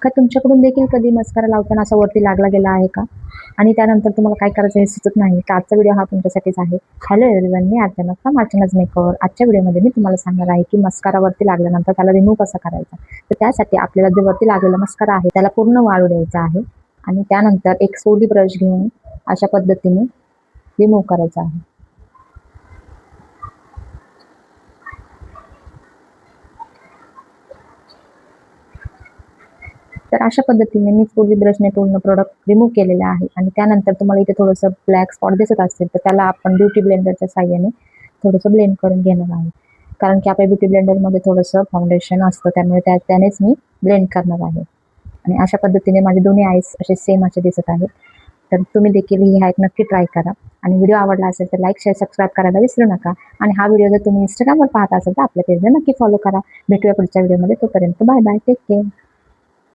का तुमच्याकडून देखील कधी मस्कारा लावताना असा वरती लागला गेला आहे का? आणि त्यानंतर तुम्हाला काय करायचं हे सुचत नाही, तर आजचा व्हिडिओ हा तुमच्यासाठीच आहे. हॅलो एव्हरीवन, मी अर्चना फ्रॉम अर्चनाज मेकओव्हर. आजच्या व्हिडिओमध्ये मी तुम्हाला सांगणार आहे की मस्कारा वरती लागल्यानंतर त्याला रिमूव्ह कसा करायचा. तर त्यासाठी आपल्याला जे वरती लागलेला मस्कारा आहे त्याला पूर्ण वाळू द्यायचा आहे आणि त्यानंतर एक सोली ब्रश घेऊन अशा पद्धतीने रिमूव्ह करायचा आहे. तर अशा पद्धतीने मी सोली ब्रशने पूर्ण प्रोडक्ट रिमूव्ह केलेले आहे आणि त्यानंतर तुम्हाला इथे थोडंसं ब्लॅक स्पॉट दिसत असेल तर त्याला आपण ब्युटी ब्लेंडरच्या साहाय्याने थोडंसं ब्लेंड करून घेणार आहे. कारण की आपल्या ब्युटी ब्लेंडरमध्ये थोडंसं फाउंडेशन असतं, त्यामुळे त्यानेच मी ब्लेंड करणार आहे. आणि अशा पद्धतीने माझे दोन्ही आईस असे सेम असे दिसत आहेत. तर तुम्ही देखील ही हॅक नक्की ट्राय करा आणि व्हिडिओ आवडला असेल तर लाईक, शेअर, सबस्क्राईब करायला विसरू नका. आणि हा व्हिडिओ जर तुम्ही इंस्टाग्रामवर पाहत असाल तर आपल्या पेजला नक्की फॉलो करा. भेटूया पुढच्या व्हिडिओमध्ये. तोपर्यंत बाय बाय, टेक केअर.